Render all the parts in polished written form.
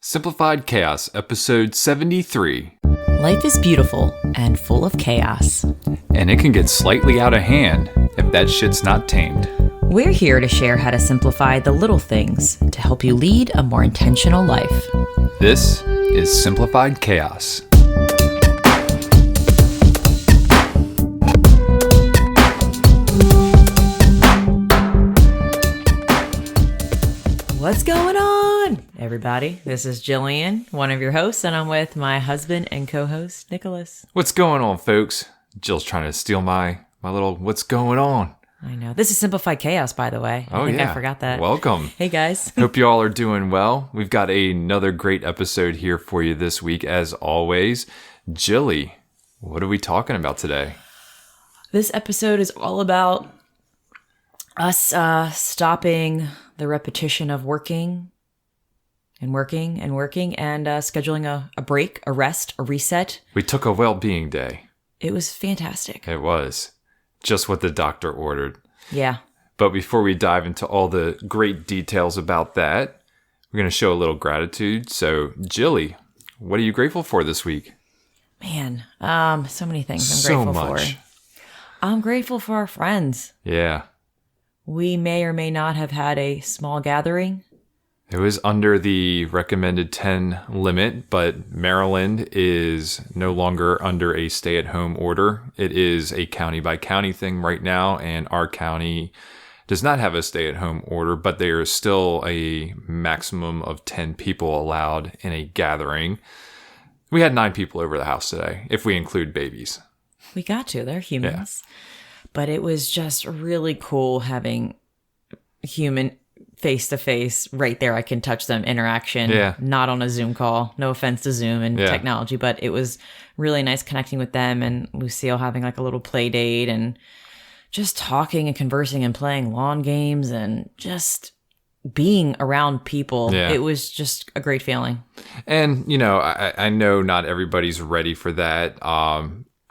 Simplified Chaos, episode 73. Life is beautiful and full of chaos. And it can get slightly out of hand if that shit's not tamed. We're here to share how to simplify the little things to help you lead a more intentional life. This is Simplified Chaos. What's going on, everybody? This is Jillian, one of your hosts, and I'm with my husband and co-host, Nicholas. What's going on, folks? Jill's trying to steal my little what's going on. I know. This is Simplified Chaos, by the way. I think I forgot that. Welcome. Hey, guys. Hope you all are doing well. We've got another great episode here for you this week, as always. Jilly, what are we talking about today? This episode is all about us stopping the repetition of working and scheduling a break, a rest, a reset. We took a well-being day. It was fantastic. It was. Just what the doctor ordered. Yeah. But before we dive into all the great details about that, we're going to show a little gratitude. So, Jilly, what are you grateful for this week? Man, so many things I'm So grateful much. for. I'm grateful for our friends. Yeah. We may or may not have had a small gathering. It was under the recommended 10 limit, but Maryland is no longer under a stay-at-home order. It is a county-by-county thing right now, and our county does not have a stay-at-home order, but there is still a maximum of 10 people allowed in a gathering. We had 9 people over the house today, if we include babies. We got to. They're humans. Yeah. But it was just really cool having human face-to-face right there. I can touch them, interaction, not on a Zoom call. No offense to Zoom and technology, but it was really nice connecting with them and Lucille having like a little play date and just talking and conversing and playing lawn games and just being around people. Yeah. It was just a great feeling. And, I know not everybody's ready for that.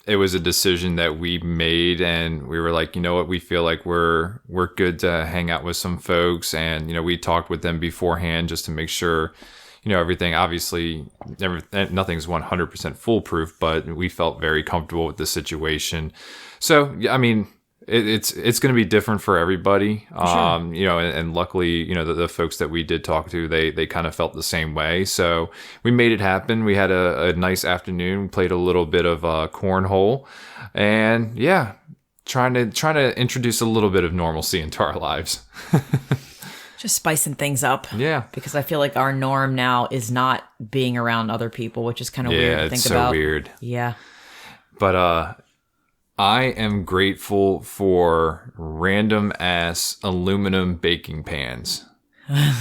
It was a decision that we made, and we were like, you know what, we feel like we're good to hang out with some folks, and we talked with them beforehand just to make sure, everything. Obviously, nothing's 100% foolproof, but we felt very comfortable with the situation. So, I mean, it's going to be different for everybody, for sure. And luckily, the folks that we did talk to, they kind of felt the same way. So we made it happen. We had a nice afternoon. We played a little bit of cornhole, and trying to introduce a little bit of normalcy into our lives. Just spicing things up. Yeah. Because I feel like our norm now is not being around other people, which is kind of weird to think about. Yeah, it's so weird. Yeah. But I am grateful for random ass aluminum baking pans.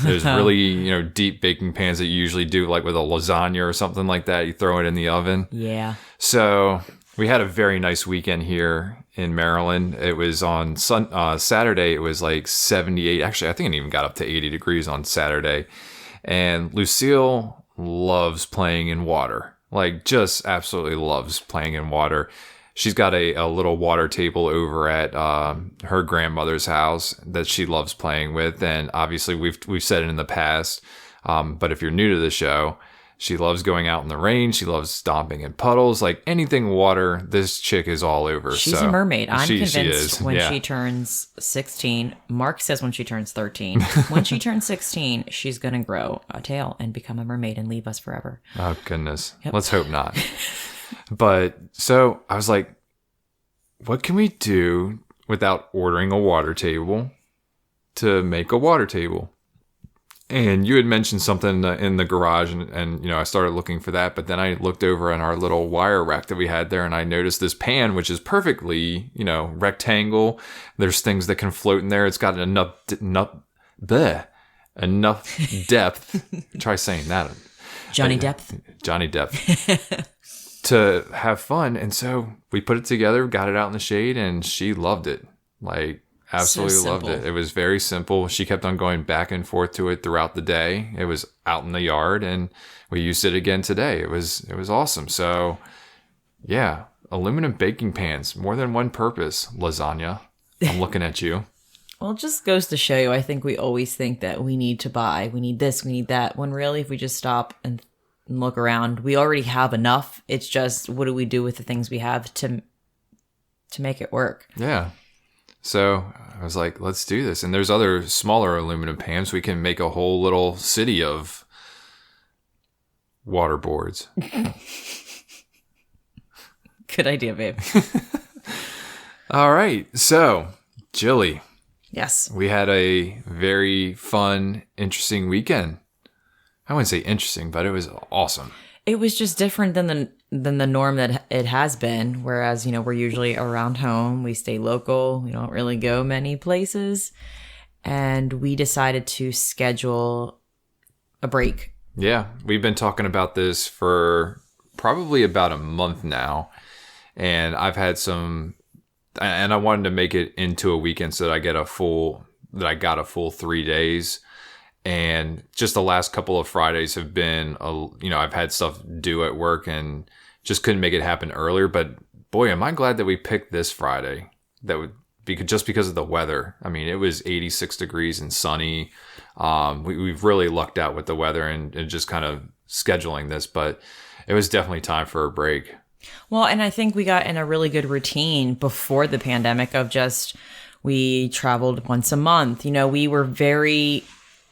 There's really, deep baking pans that you usually do like with a lasagna or something like that. You throw it in the oven. Yeah. So we had a very nice weekend here in Maryland. It was on Saturday. It was like 78. Actually, I think it even got up to 80 degrees on Saturday. And Lucille loves playing in water. Like, just absolutely loves playing in water. She's got a little water table over at her grandmother's house that she loves playing with, and obviously we've said it in the past. But if you're new to the show, she loves going out in the rain. She loves stomping in puddles, like anything water. This chick is all over. She's a mermaid. I'm convinced when Yeah. she turns 16. Mark says when she turns 13. When she turns 16, she's gonna grow a tail and become a mermaid and leave us forever. Oh goodness, Yep. Let's hope not. But so I was like, what can we do without ordering a water table to make a water table? And you had mentioned something in the garage, and I started looking for that. But then I looked over on our little wire rack that we had there, and I noticed this pan, which is perfectly, rectangle. There's things that can float in there. It's got enough depth. Try saying that. Johnny Depp. To have fun. And so we put it together, got it out in the shade, and she loved it. Like, absolutely loved it. It was very simple. She kept on going back and forth to it throughout the day. It was out in the yard, and we used it again today. It was awesome. So aluminum baking pans, more than one purpose. Lasagna. I'm looking at you. Well, it just goes to show you, I think we always think that we need to buy, we need this, we need that, when really if we just stop and look around, we already have enough. It's just, what do we do with the things we have to make it work? Yeah. So I was like, let's do this. And there's other smaller aluminum pans. We can make a whole little city of water boards. Good idea, babe. All right. So, Jilly. Yes. We had a very fun, interesting weekend. I wouldn't say interesting, but it was awesome. It was just different than the norm that it has been. Whereas, we're usually around home. We stay local. We don't really go many places. And we decided to schedule a break. Yeah. We've been talking about this for probably about a month now. And I've had some... And I wanted to make it into a weekend so that I got a full 3 days. And just the last couple of Fridays have been, I've had stuff due at work and just couldn't make it happen earlier. But boy, am I glad that we picked this Friday. That would be just because of the weather. I mean, it was 86 degrees and sunny. We've really lucked out with the weather and just kind of scheduling this, but it was definitely time for a break. Well, and I think we got in a really good routine before the pandemic of we traveled once a month. We were very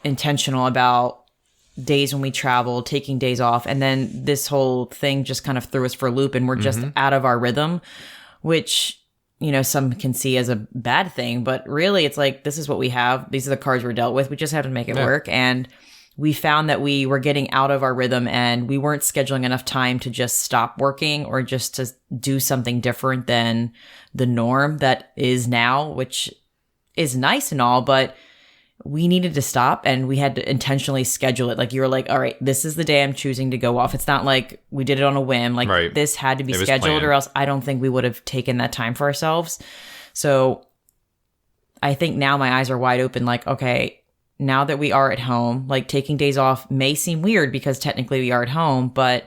intentional about days when we traveled, taking days off. And then this whole thing just kind of threw us for a loop and we're just out of our rhythm, which, some can see as a bad thing. But really, it's like, this is what we have. These are the cards we're dealt with. We just have to make it work. And we found that we were getting out of our rhythm and we weren't scheduling enough time to just stop working or just to do something different than the norm that is now, which is nice and all, but we needed to stop and we had to intentionally schedule it. Like you were like, all right, this is the day I'm choosing to go off. It's not like we did it on a whim. Like right. This had to be scheduled or else I don't think we would have taken that time for ourselves. So I think now my eyes are wide open. Like, okay, now that we are at home, like taking days off may seem weird because technically we are at home, but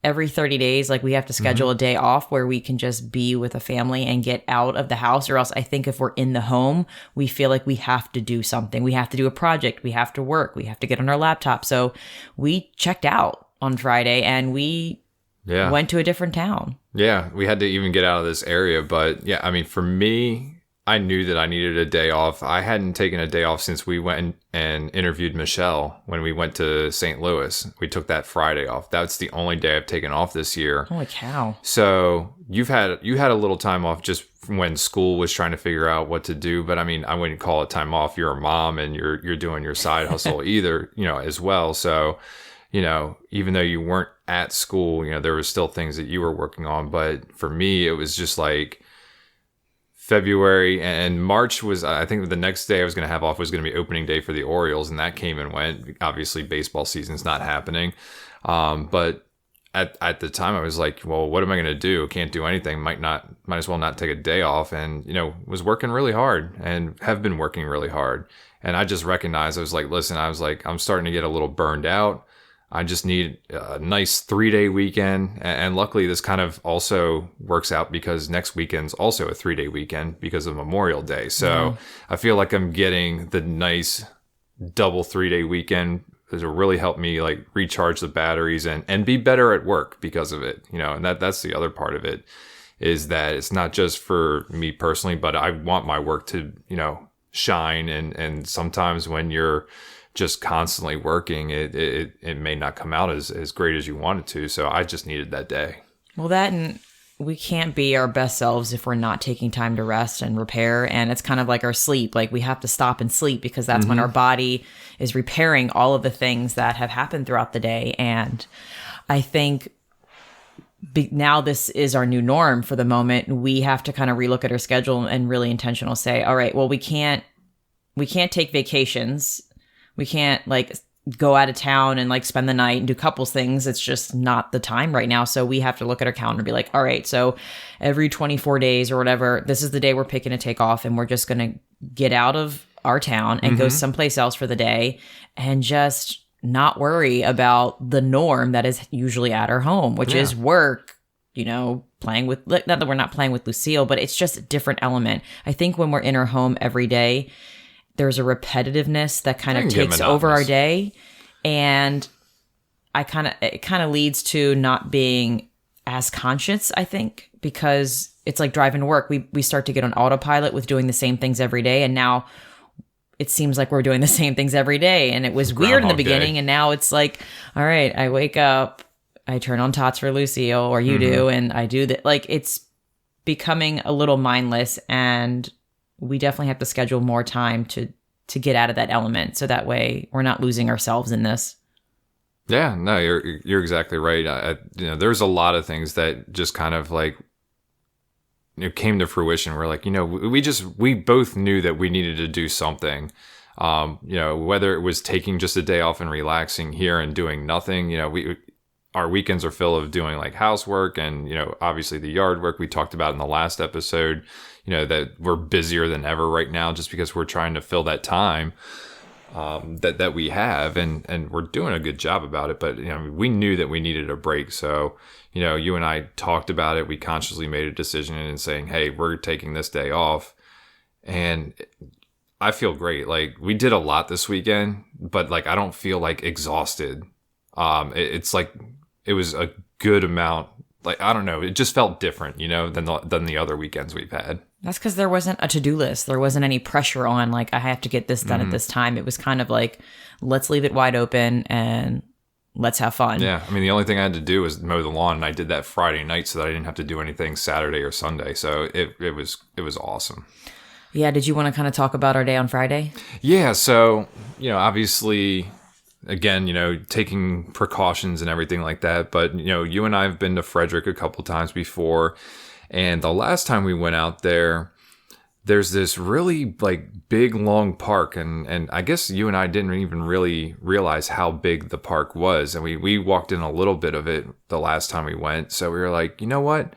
every 30 days, like we have to schedule a day off where we can just be with a family and get out of the house. Or else I think if we're in the home, we feel like we have to do something. We have to do a project. We have to work. We have to get on our laptop. So we checked out on Friday and we went to a different town. Yeah, we had to even get out of this area. But yeah, I mean, for me, I knew that I needed a day off. I hadn't taken a day off since we went and interviewed Michelle when we went to St. Louis. We took that Friday off. That's the only day I've taken off this year. Holy cow. So you had a little time off just when school was trying to figure out what to do. But I mean, I wouldn't call it time off. You're a mom and you're doing your side hustle either, as well. So, even though you weren't at school, there was still things that you were working on. But for me, it was just like, February and March was, I think the next day I was going to have off was going to be opening day for the Orioles, and that came and went. Obviously, baseball season's not happening. But at the time, I was like, well, what am I going to do? Can't do anything. Might as well not take a day off. And, was working really hard and have been working really hard. And I just recognized, I was like, listen, I'm starting to get a little burned out. I just need a nice 3-day weekend. And luckily, this kind of also works out because next weekend's also a 3-day weekend because of Memorial Day. So I feel like I'm getting the nice double 3-day weekend. It'll really help me like recharge the batteries and be better at work because of it. And that's the other part of it is that it's not just for me personally, but I want my work to, shine. And sometimes when you're just constantly working, it may not come out as great as you want it to. So I just needed that day. Well, that and we can't be our best selves if we're not taking time to rest and repair. And it's kind of like our sleep. Like we have to stop and sleep because that's when our body is repairing all of the things that have happened throughout the day. And I think now this is our new norm for the moment. We have to kind of relook at our schedule and really intentional say, all right, well, we can't take vacations. We can't like go out of town and like spend the night and do couples things. It's just not the time right now. So we have to look at our calendar and be like, all right, so every 24 days or whatever, this is the day we're picking to take off. And we're just going to get out of our town and go someplace else for the day and just not worry about the norm that is usually at our home, which is work, playing with, not that we're not playing with Lucille, but it's just a different element. I think when we're in our home every day, there's a repetitiveness that kind of takes over our day. And it kind of leads to not being as conscious, I think, because it's like driving to work. We start to get on autopilot with doing the same things every day. And now it seems like we're doing the same things every day. And it was weird in the beginning. And now it's like, all right, I wake up, I turn on Tots for Lucille, or you do, and I do that. Like, it's becoming a little mindless, and we definitely have to schedule more time to get out of that element. So that way we're not losing ourselves in this. Yeah, no, you're exactly right. There's a lot of things that just kind of like came to fruition. We're like, we both knew that we needed to do something. Whether it was taking just a day off and relaxing here and doing nothing. Our weekends are full of doing like housework and obviously the yard work we talked about in the last episode. That we're busier than ever right now just because we're trying to fill that time. That we have, and we're doing a good job about it, but we knew that we needed a break. So you and I talked about it. We consciously made a decision in saying, hey, we're taking this day off, and I feel great. Like, we did a lot this weekend, but like I don't feel like exhausted. It's like it was a good amount. Like, I don't know, it just felt different, than the other weekends we've had. That's because there wasn't a to-do list. There wasn't any pressure on, like, I have to get this done at this time. It was kind of like, let's leave it wide open and let's have fun. Yeah. I mean, the only thing I had to do was mow the lawn, and I did that Friday night so that I didn't have to do anything Saturday or Sunday. So it was awesome. Yeah. Did you want to kind of talk about our day on Friday? Yeah. So, obviously, again, taking precautions and everything like that. But, you and I have been to Frederick a couple times before. And the last time we went out there's this really like big, long park. And I guess you and I didn't even really realize how big the park was. And we walked in a little bit of it the last time we went. So we were like, you know what?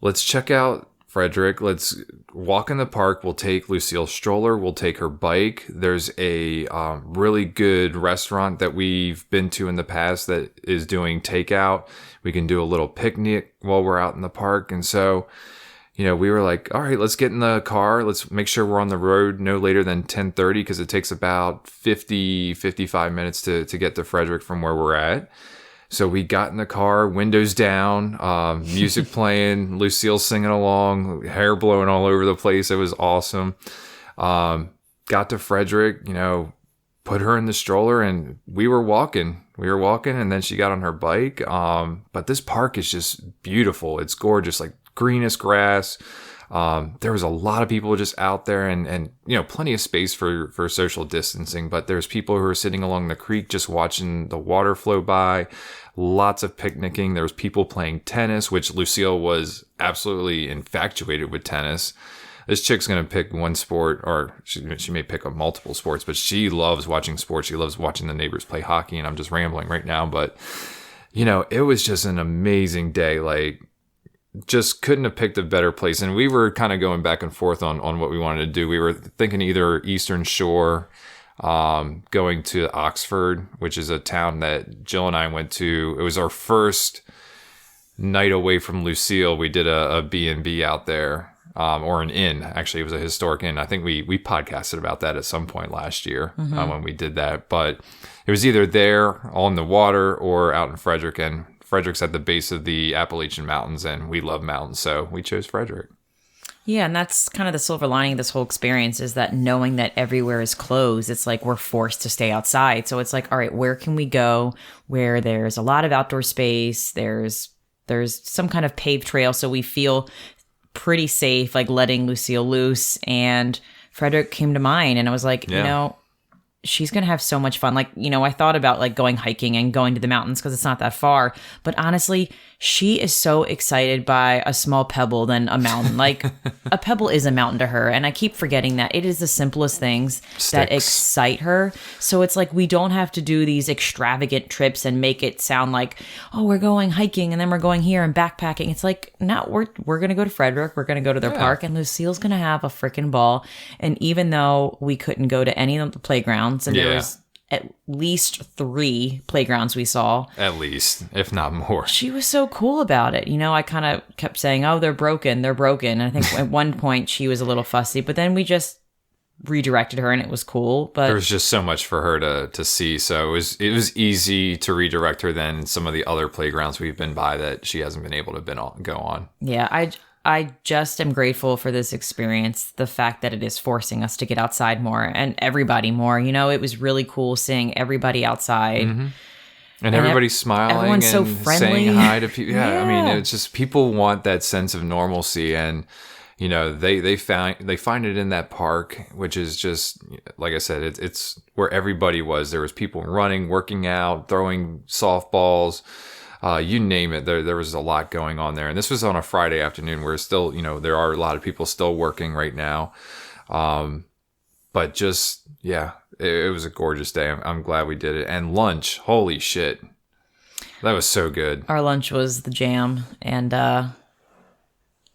Let's check out Frederick. Let's walk in the park. We'll take Lucille's stroller. We'll take her bike. There's a really good restaurant that we've been to in the past that is doing takeout. We can do a little picnic while we're out in the park. And so, we were like, all right, let's get in the car. Let's make sure we're on the road no later than 10:30 because it takes about 55 minutes to get to Frederick from where we're at. So we got in the car, windows down, music playing, Lucille singing along, hair blowing all over the place. It was awesome. Got to Frederick, put her in the stroller, and we were walking, and then she got on her bike. But this park is just beautiful. It's gorgeous, like greenest grass. There was a lot of people just out there, and plenty of space for social distancing. But there's people who are sitting along the creek just watching the water flow by. Lots of picnicking. There was people playing tennis, which Lucille was absolutely infatuated with tennis. This chick's going to pick one sport, or she may pick up multiple sports, but she loves watching sports. She loves watching the neighbors play hockey, and I'm just rambling right now. But, it was just an amazing day. Like, just couldn't have picked a better place. And we were kind of going back and forth on what we wanted to do. We were thinking either Eastern Shore, going to Oxford, which is a town that Jill and I went to. It was our first night away from Lucille. We did a B&B out there. Or an inn. Actually, it was a historic inn. I think we podcasted about that at some point last year when we did that. But it was either there on the water or out in Frederick. And Frederick's at the base of the Appalachian Mountains, and we love mountains, so we chose Frederick. Yeah, and that's kind of the silver lining of this whole experience is that knowing that everywhere is closed, it's like we're forced to stay outside. So it's like, all right, where can we go where there's a lot of outdoor space? There's some kind of paved trail, so we feel pretty safe, like letting Lucille loose. And Frederick came to mind, and I was like, she's going to have so much fun. Like, I thought about like going hiking and going to the mountains because it's not that far. But honestly, she is so excited by a small pebble than a mountain. Like, a pebble is a mountain to her. And I keep forgetting that it is the simplest things that excite her. So it's like we don't have to do these extravagant trips and make it sound like, oh, we're going hiking and then we're going here and backpacking. It's like, no, we're going to go to Frederick. We're going to go to their park, and Lucille's going to have a freaking ball. And even though we couldn't go to any of the playgrounds, and there was at least 3 playgrounds we saw. At least, if not more. She was so cool about it. I kind of kept saying, oh, they're broken. And I think at one point she was a little fussy, but then we just redirected her and it was cool. But there was just so much for her to see. So it was easy to redirect her than some of the other playgrounds we've been by that she hasn't been able to go on. Yeah, I just am grateful for this experience, the fact that it is forcing us to get outside more and everybody more. You know, it was really cool seeing everybody outside. Mm-hmm. And everybody's smiling everyone's and so friendly. saying hi to people. Yeah, Yeah. I mean, it's just people want that sense of normalcy, and you know, they find it in that park, which is just like I said, it's where everybody was. There was people running, working out, throwing softballs. You name it, there was a lot going on there. And this was on a Friday afternoon where still, you know, there are a lot of people still working right now. But just, yeah, it was a gorgeous day. I'm glad we did it. And lunch, holy shit. That was so good. Our lunch was the jam. And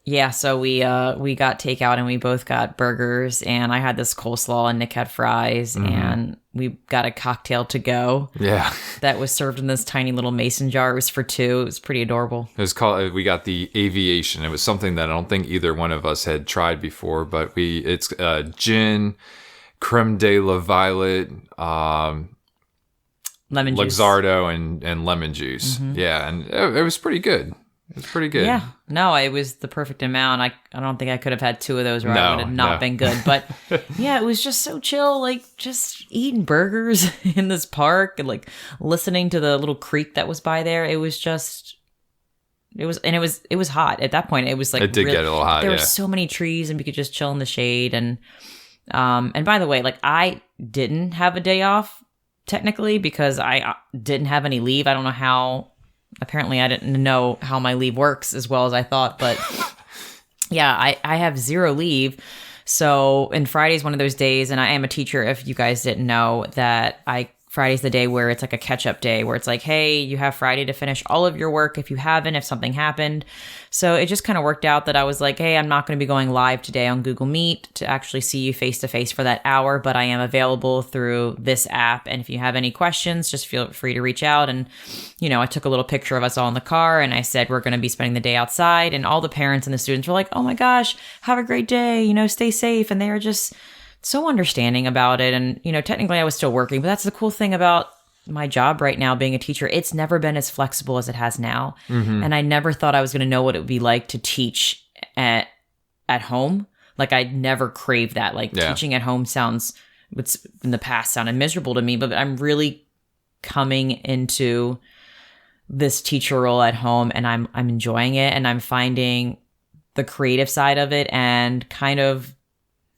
yeah, so we got takeout and we both got burgers. And I had this coleslaw and Nick had fries. Mm-hmm. And we got a cocktail to go. Yeah. That was served in this tiny little mason jar. It was for two. It was pretty adorable. It was called, we got the Aviation. It was something that I don't think either one of us had tried before, but it's gin, creme de la violet, lemon juice, Luxardo, and lemon juice. Mm-hmm. Yeah, and it was pretty good. It was pretty good. Yeah. No, it was the perfect amount. I don't think I could have had two of those or I would have not been good. But yeah, it was just so chill, like just eating burgers in this park and like listening to the little creek that was by there. It was hot at that point. It was like it did get a little hot. There were so many trees and we could just chill in the shade. And by the way, like I didn't have a day off technically because I didn't have any leave. I don't know how. Apparently, I didn't know how my leave works as well as I thought. But yeah, I have zero leave. So, and Friday's one of those days, and I am a teacher, if you guys didn't know, that Friday's the day where it's like a catch-up day, where it's like, hey, you have Friday to finish all of your work if you haven't, if something happened. So it just kind of worked out that I was like, hey, I'm not going to be going live today on Google Meet to actually see you face-to-face for that hour, but I am available through this app. And if you have any questions, just feel free to reach out. And, you know, I took a little picture of us all in the car, and I said, we're going to be spending the day outside. And all the parents and the students were like, oh my gosh, have a great day, you know, stay safe. And they were just so understanding about it. And, you know, technically I was still working, but that's the cool thing about my job right now, being a teacher. It's never been as flexible as it has now. Mm-hmm. And I never thought I was going to know what it would be like to teach at home. Like I never craved that. Like teaching at home what's in the past sounded miserable to me, but I'm really coming into this teacher role at home and I'm enjoying it, and I'm finding the creative side of it and kind of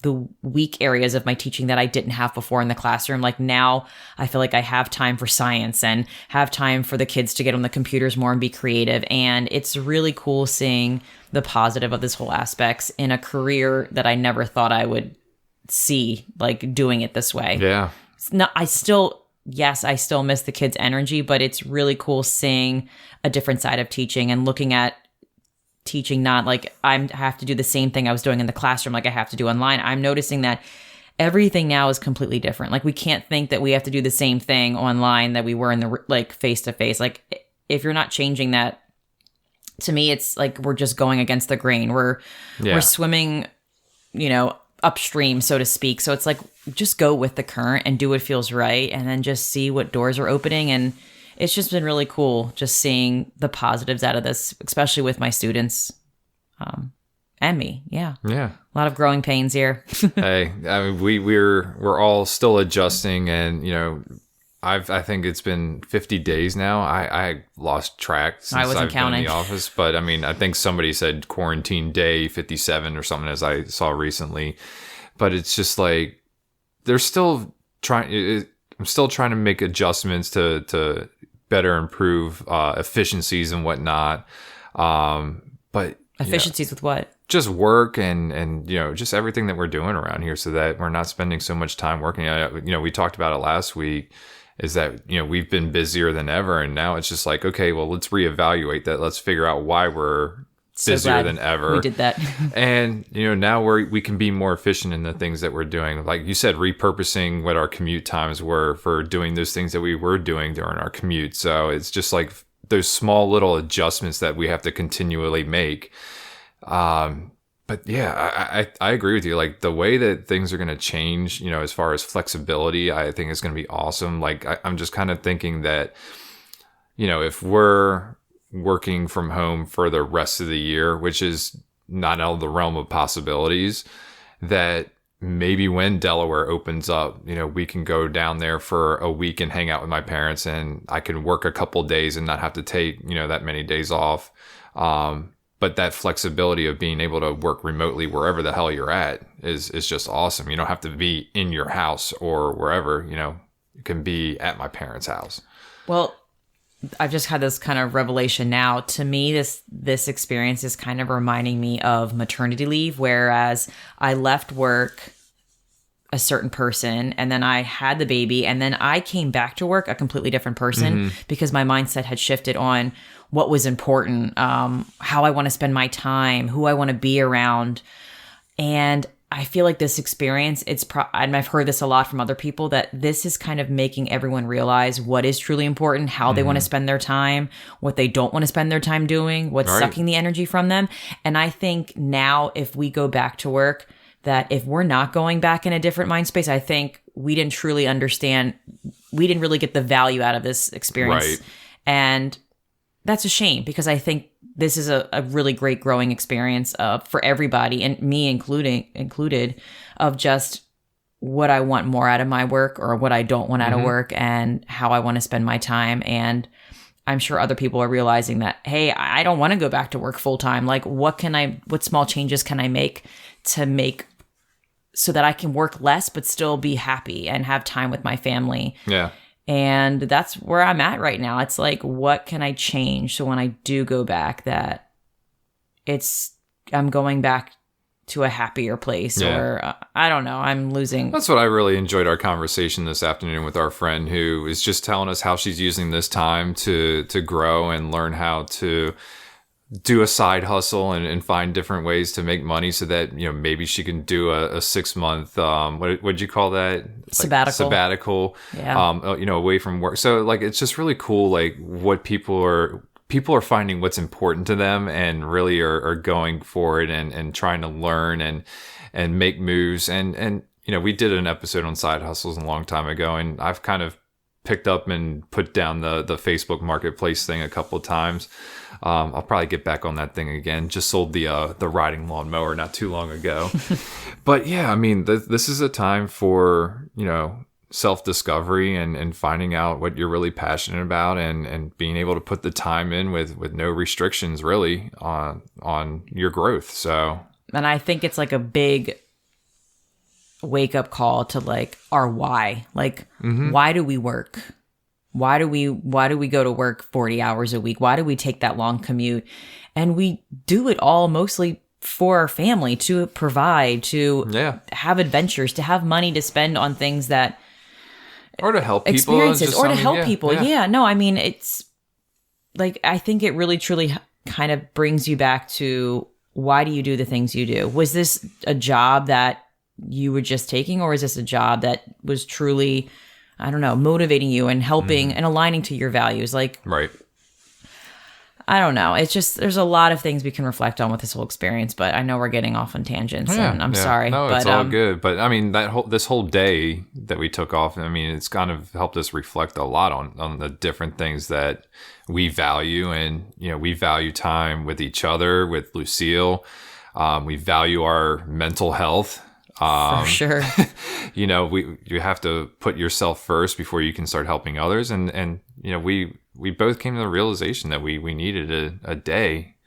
the weak areas of my teaching that I didn't have before in the classroom. Like now I feel like I have time for science and have time for the kids to get on the computers more and be creative. And it's really cool seeing the positive of this whole aspects in a career that I never thought I would see, like doing it this way. Yeah. I still miss the kids' energy, but it's really cool seeing a different side of teaching and looking at teaching not like I have to do the same thing I was doing in the classroom like I have to do online. I'm noticing that everything now is completely different. Like we can't think that we have to do the same thing online that we were in the like face to face. Like if you're not changing that, to me it's like we're just going against the grain. We're swimming, you know, upstream, so to speak. So it's like just go with the current and do what feels right, and then just see what doors are opening. And it's just been really cool just seeing the positives out of this, especially with my students and me. Yeah. A lot of growing pains here. Hey, I mean, we're all still adjusting, and you know, I think it's been 50 days now. I lost track since I've been in the office, but I mean, I think somebody said quarantine day 57 or something, as I saw recently. But it's just like they're still trying. I'm still trying to make adjustments to better improve efficiencies and whatnot. But efficiencies with what? Just work and you know, just everything that we're doing around here, so that we're not spending so much time working. You know, we talked about it last week, is that, you know, we've been busier than ever, and now it's just like, okay, well, let's reevaluate that. Let's figure out why we're busier than ever. We did that. And, you know, now we can be more efficient in the things that we're doing. Like you said, repurposing what our commute times were for doing those things that we were doing during our commute. So it's just like those small little adjustments that we have to continually make. But But yeah, I agree with you. Like the way that things are going to change, as far as flexibility, I think is going to be awesome. Like I'm just kind of thinking that, if we're working from home for the rest of the year, which is not out of the realm of possibilities, that maybe when Delaware opens up, we can go down there for a week and hang out with my parents, and I can work a couple days and not have to take, that many days off. But that flexibility of being able to work remotely wherever the hell you're at is just awesome. You don't have to be in your house or wherever, you can be at my parents' house. Well, I've just had this kind of revelation now. To me, this experience is kind of reminding me of maternity leave, whereas I left work a certain person and then I had the baby and then I came back to work a completely different person because my mindset had shifted on what was important, how I want to spend my time, who I want to be around. And I feel like this experience, and I've heard this a lot from other people, that this is kind of making everyone realize what is truly important, how they want to spend their time, what they don't want to spend their time doing, what's sucking the energy from them. And I think now if we go back to work, that if we're not going back in a different mind space, I think we didn't truly understand, we didn't really get the value out of this experience. Right. And that's a shame because I think this is a really great growing experience for everybody, and me included, of just what I want more out of my work or what I don't want out of work and how I want to spend my time. And I'm sure other people are realizing that, hey, I don't want to go back to work full time. Like what small changes can I make so that I can work less but still be happy and have time with my family? Yeah. And that's where I'm at right now. It's like, what can I change so when I do go back that I'm going back to a happier place, or I don't know, I'm losing. That's what I really enjoyed our conversation this afternoon with our friend who is just telling us how she's using this time to grow and learn how to do a side hustle and find different ways to make money so that, maybe she can do a 6-month, what'd you call that? Sabbatical. Yeah. Away from work. So like, it's just really cool. Like what people are finding what's important to them and really are going for it and trying to learn and make moves. And, we did an episode on side hustles a long time ago, and I've kind of picked up and put down the Facebook marketplace thing a couple of times. I'll probably get back on that thing again. Just sold the riding lawnmower not too long ago. But yeah, I mean, this is a time for, self-discovery and finding out what you're really passionate about and being able to put the time in with no restrictions really on your growth. So, and I think it's like a big wake up call to like our why. Like, why do we work? Why do we go to work 40 hours a week? Why do we take that long commute? And we do it all mostly for our family, to provide, to have adventures, to have money to spend on things that, or to help people, experiences, or to help people. Yeah. No, I mean, it's like, I think it really truly kind of brings you back to, why do you do the things you do? Was this a job that you were just taking, or is this a job that was truly, I don't know, motivating you and helping and aligning to your values? Like, right. I don't know. It's just, there's a lot of things we can reflect on with this whole experience, but I know we're getting off on tangents, and I'm sorry. No, but, it's all good. But I mean, this whole day that we took off, I mean, it's kind of helped us reflect a lot on the different things that we value. And, we value time with each other, with Lucille. We value our mental health. For sure. You have to put yourself first before you can start helping others. And we both came to the realization that we needed a day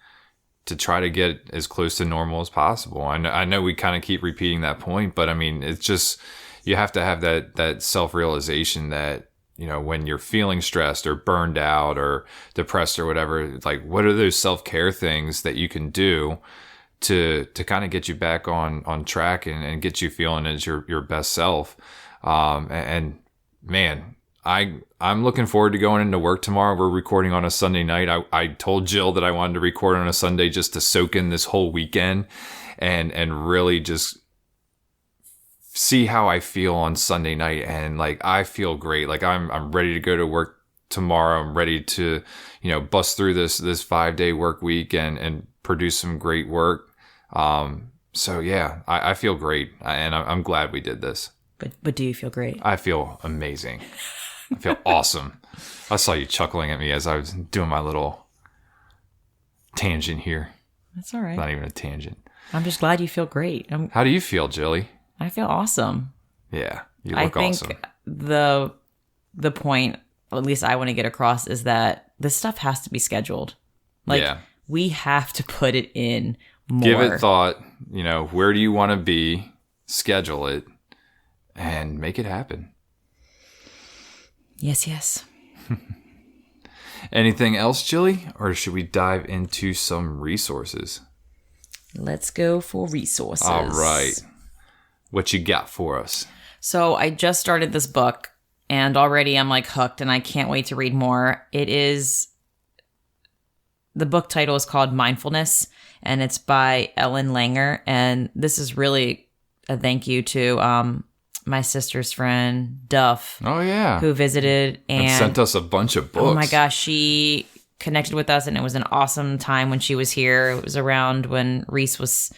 to try to get as close to normal as possible. I know we kind of keep repeating that point, but I mean, it's just, you have to have that self-realization that, when you're feeling stressed or burned out or depressed or whatever, like, what are those self-care things that you can do to kind of get you back on track and get you feeling as your best self. And man, I'm looking forward to going into work tomorrow. We're recording on a Sunday night. I told Jill that I wanted to record on a Sunday just to soak in this whole weekend and really just see how I feel on Sunday night. And like, I feel great. Like I'm ready to go to work tomorrow. I'm ready to, bust through this 5-day work week and produce some great work. So yeah, I feel great, and I'm glad we did this. But do you feel great? I feel amazing. I feel awesome. I saw you chuckling at me as I was doing my little tangent here. That's all right. Not even a tangent. I'm just glad you feel great. How do you feel, Jilly? I feel awesome. Yeah, you look awesome. I think the point, at least I want to get across, is that this stuff has to be scheduled. We have to put it in more. Give it thought. Where do you want to be? Schedule it and make it happen. Yes. Anything else, Jilly? Or should we dive into some resources? Let's go for resources. All right. What you got for us? So I just started this book, and already I'm hooked, and I can't wait to read more. The book title is called Mindfulness, and it's by Ellen Langer. And this is really a thank you to my sister's friend, Duff. Oh, yeah. Who visited and sent us a bunch of books. Oh, my gosh. She connected with us, and it was an awesome time when she was here. It was around when Reese was...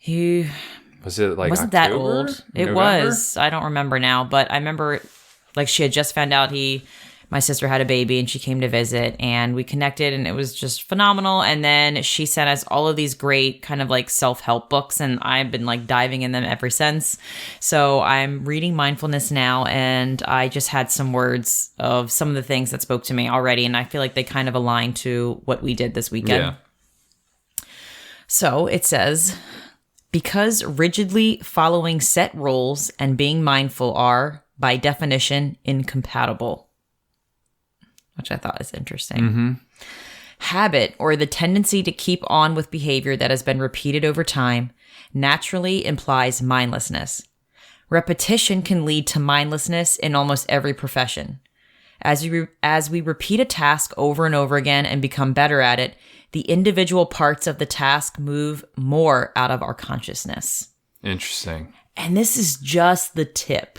Was it wasn't October? That old? It November? Was. I don't remember now, but I remember she had just found out my sister had a baby, and she came to visit, and we connected, and it was just phenomenal. And then she sent us all of these great kind of self-help books, and I've been diving in them ever since. So I'm reading Mindfulness now, and I just had some words of some of the things that spoke to me already, and I feel like they kind of align to what we did this weekend. Yeah. So it says, because rigidly following set rules and being mindful are, by definition, incompatible. Which I thought is interesting. Mm-hmm. Habit, or the tendency to keep on with behavior that has been repeated over time, naturally implies mindlessness. Repetition can lead to mindlessness in almost every profession. As we repeat a task over and over again and become better at it, the individual parts of the task move more out of our consciousness. Interesting. And this is just the tip.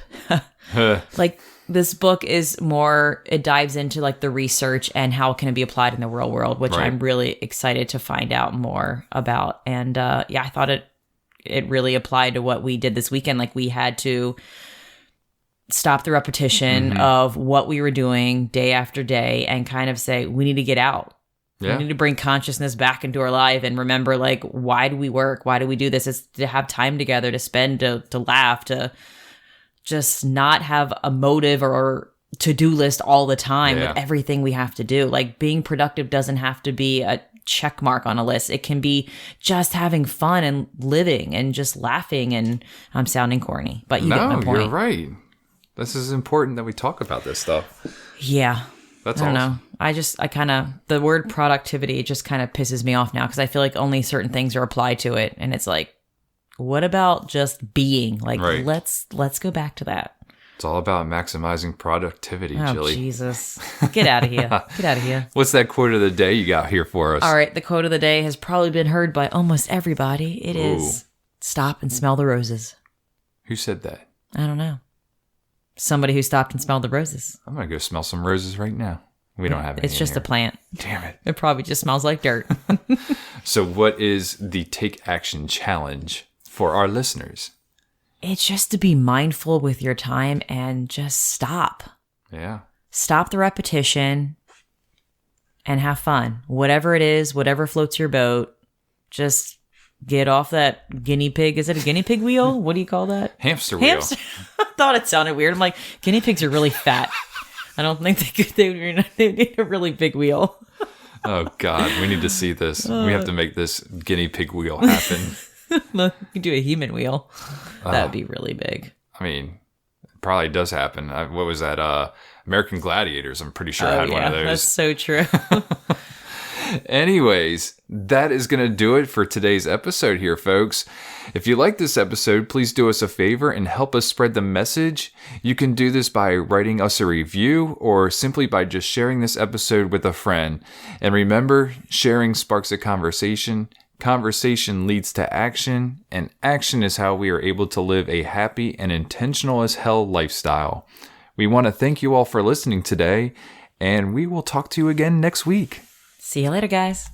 This book is more, it dives into the research and how can it be applied in the real world, which I'm really excited to find out more about. And I thought it really applied to what we did this weekend. We had to stop the repetition of what we were doing day after day and kind of say, we need to get out. Yeah. We need to bring consciousness back into our life and remember, why do we work? Why do we do this? It's to have time together, to spend, to laugh, to just not have a motive or to-do list all the time with everything we have to do. Being productive doesn't have to be a check mark on a list. It can be just having fun and living and just laughing. And I'm sounding corny, but you get my point. No, you're right. This is important that we talk about this stuff. Yeah. That's I don't know. The word productivity just kind of pisses me off now because I feel like only certain things are applied to it. And it's what about just being? Let's go back to that. It's all about maximizing productivity, oh, Jilly. Jesus. Get out of here. Get out of here. What's that quote of the day you got here for us? All right. The quote of the day has probably been heard by almost everybody. It is, stop and smell the roses. Who said that? I don't know. Somebody who stopped and smelled the roses. I'm going to go smell some roses right now. We don't have any. It's just a plant. Damn it. It probably just smells like dirt. So what is the Take Action Challenge for our listeners? It's just to be mindful with your time and just stop. Yeah. Stop the repetition and have fun. Whatever it is, whatever floats your boat, just get off that guinea pig. Is it a guinea pig wheel? What do you call that? Hamster wheel. I thought it sounded weird. I'm guinea pigs are really fat. I don't think they need a really big wheel. Oh, God. We need to see this. We have to make this guinea pig wheel happen. Look, you can do a human wheel. That would be really big. I mean, it probably does happen. What was that? American Gladiators, I'm pretty sure had one of those. That's so true. Anyways, that is going to do it for today's episode here, folks. If you like this episode, please do us a favor and help us spread the message. You can do this by writing us a review or simply by just sharing this episode with a friend. And remember, sharing sparks a conversation. Conversation leads to action, and action is how we are able to live a happy and intentional as hell lifestyle. We want to thank you all for listening today, and we will talk to you again next week. See you later, guys.